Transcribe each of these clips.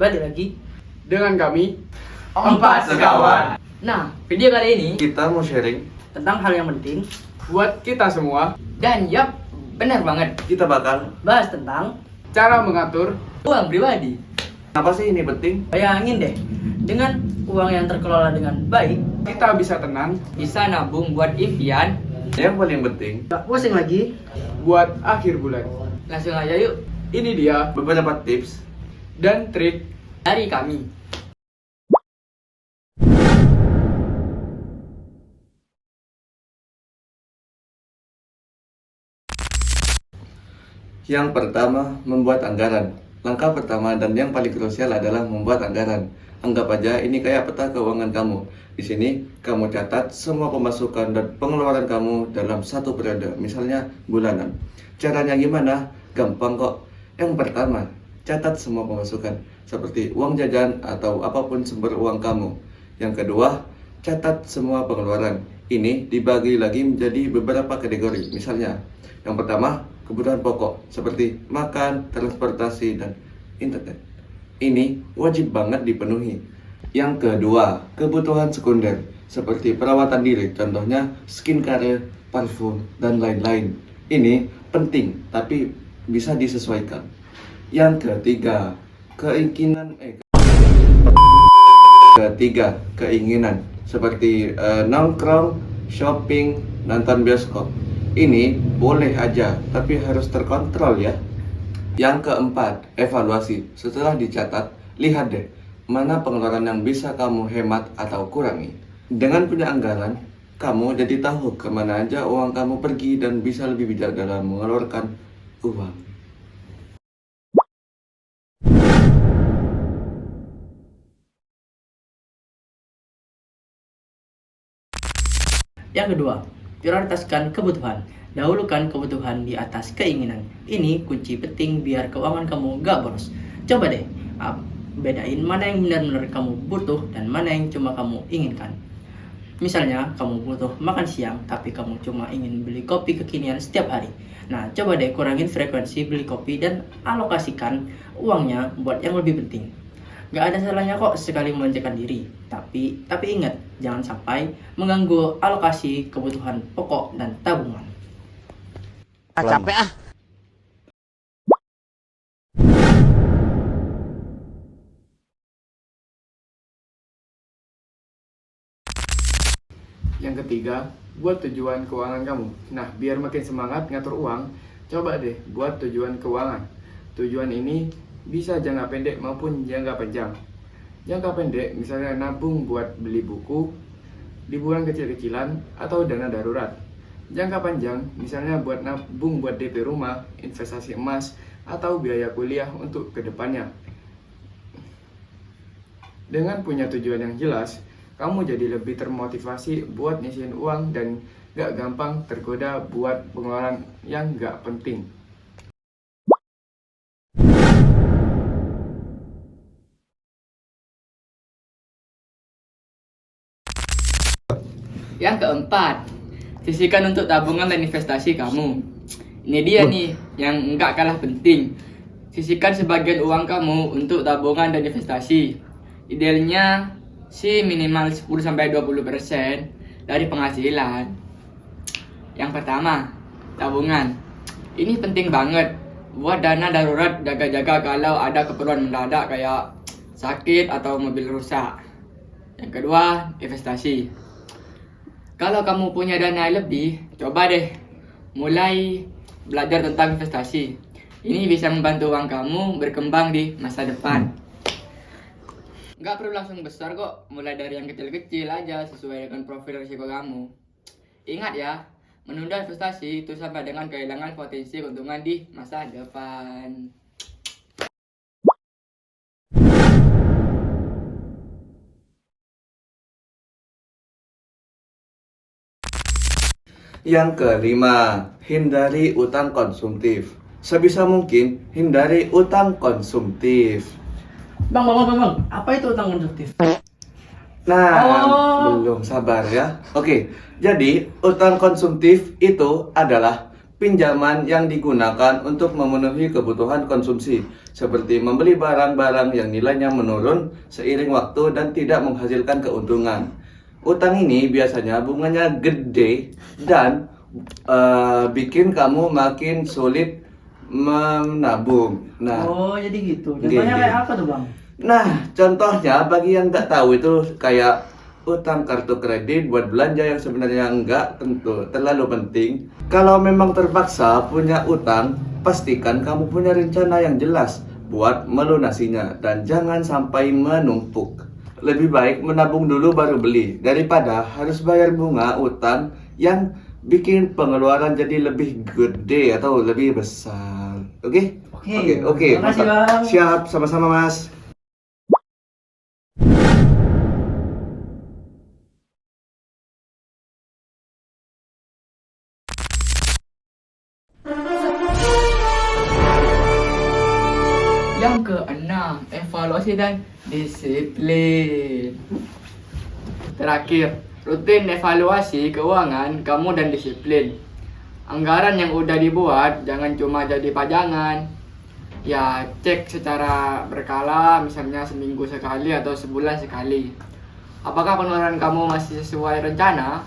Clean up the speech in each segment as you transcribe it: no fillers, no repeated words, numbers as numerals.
Balik lagi Dengan kami Empat Sekawan. Nah, video kali ini Kita mau sharing, tentang hal yang penting. buat kita semua, Dan yap, benar banget, kita bakal bahas tentang cara mengatur uang pribadi. apa sih ini penting? Bayangin deh, dengan uang yang terkelola dengan baik, kita bisa tenang bisa nabung buat impian. Yang paling penting, Gak pusing lagi. buat akhir bulan. Langsung aja yuk Ini dia beberapa tips dan trik dari kami. Yang pertama, membuat anggaran. Langkah pertama dan yang paling krusial adalah membuat anggaran. Anggap aja ini kayak peta keuangan kamu. Di sini kamu catat semua pemasukan dan pengeluaran kamu dalam satu periode, misalnya bulanan. Caranya gimana? Gampang kok. Yang pertama, catat semua pemasukan seperti uang jajan atau apapun sumber uang kamu. Yang kedua, catat semua pengeluaran. Ini dibagi lagi menjadi beberapa kategori. Misalnya, yang pertama, kebutuhan pokok seperti makan, transportasi, dan internet. Ini wajib banget dipenuhi. Yang kedua, kebutuhan sekunder seperti perawatan diri, contohnya skincare, parfum, dan lain-lain. Ini penting, tapi bisa disesuaikan. Yang ketiga, keinginan seperti nongkrong, shopping, nonton bioskop. Ini boleh aja, tapi harus terkontrol ya. Yang keempat, evaluasi. Setelah dicatat, lihat deh mana pengeluaran yang bisa kamu hemat atau kurangi. Dengan punya anggaran, kamu jadi tahu kemana aja uang kamu pergi dan bisa lebih bijak dalam mengeluarkan uang. Yang kedua, prioritaskan kebutuhan. Dahulukan kebutuhan di atas keinginan. Ini kunci penting biar keuangan kamu gak boros. Coba deh, bedain mana yang benar-benar kamu butuh dan mana yang cuma kamu inginkan. Misalnya, kamu butuh makan siang, tapi kamu cuma ingin beli kopi kekinian setiap hari. Nah, coba deh kurangin frekuensi beli kopi dan alokasikan uangnya buat yang lebih penting. Gak ada salahnya kok sekali memanjakan diri, tapi ingat, jangan sampai mengganggu alokasi kebutuhan pokok dan tabungan. Capek ah. Yang ketiga, buat tujuan keuangan kamu. Nah, biar makin semangat ngatur uang, coba deh buat tujuan keuangan. Tujuan ini bisa jangka pendek maupun jangka panjang. Jangka pendek misalnya nabung buat beli buku, liburan kecil-kecilan, atau dana darurat. Jangka panjang misalnya buat nabung buat DP rumah, investasi emas, atau biaya kuliah untuk kedepannya. Dengan punya tujuan yang jelas, kamu jadi lebih termotivasi buat nyisihin uang dan gak gampang tergoda buat pengeluaran yang gak penting. Yang keempat, sisihkan untuk tabungan dan investasi kamu. Ini dia nih yang enggak kalah penting. Sisihkan sebagian uang kamu untuk tabungan dan investasi. Idealnya sih minimal 10-20% dari penghasilan. Yang pertama, tabungan. Ini penting banget buat dana darurat, jaga-jaga kalau ada keperluan mendadak kayak sakit atau mobil rusak. Yang kedua, investasi. Kalau kamu punya dana lebih, coba deh mulai belajar tentang investasi. Ini bisa membantu uang kamu berkembang di masa depan. Nggak perlu langsung besar kok, mulai dari yang kecil-kecil aja sesuai dengan profil risiko kamu. Ingat ya, menunda investasi itu sama dengan kehilangan potensi keuntungan di masa depan. Yang kelima, hindari utang konsumtif. Sebisa mungkin hindari utang konsumtif. Bang, apa itu utang konsumtif? Nah, Oh. belum sabar ya. Oke, jadi utang konsumtif itu adalah pinjaman yang digunakan untuk memenuhi kebutuhan konsumsi, seperti membeli barang-barang yang nilainya menurun seiring waktu dan tidak menghasilkan keuntungan. Utang ini biasanya bunganya gede dan bikin kamu makin sulit menabung. Nah, Oh, jadi gitu. Gini. Contohnya kayak apa tuh, Bang? Nah, contohnya bagi yang nggak tahu itu kayak utang kartu kredit buat belanja yang sebenarnya nggak tentu terlalu penting. Kalau memang terpaksa punya utang, pastikan kamu punya rencana yang jelas buat melunasinya dan jangan sampai menumpuk. Lebih baik menabung dulu baru beli daripada harus bayar bunga utang yang bikin pengeluaran jadi lebih gede atau lebih besar. Oke? Oke. Terima kasih, mantap. Bang. Siap, sama-sama, Mas. Yang keenam, evaluasi dan disiplin. Terakhir, rutin evaluasi keuangan kamu dan disiplin. Anggaran yang udah dibuat jangan cuma jadi pajangan. Ya, cek secara berkala, misalnya seminggu sekali atau sebulan sekali. Apakah pengeluaran kamu masih sesuai rencana?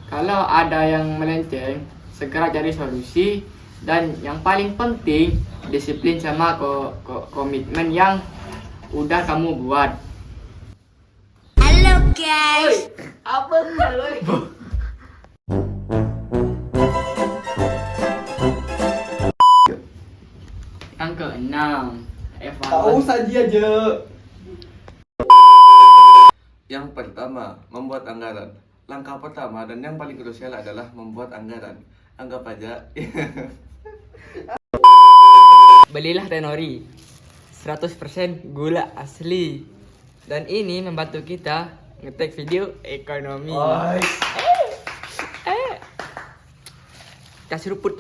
Kalau ada yang melenceng, segera cari solusi. Dan yang paling penting, disiplin sama komitmen yang udah kamu buat. Halo guys. Apa kalau yang keenam, evaluasi. saja aja. Yang pertama, membuat anggaran. Langkah pertama dan yang paling krusial adalah membuat anggaran. Anggap aja Belilah Tenori 100% gula asli. Dan ini membantu kita ngetek video ekonomi. Kasih ruput.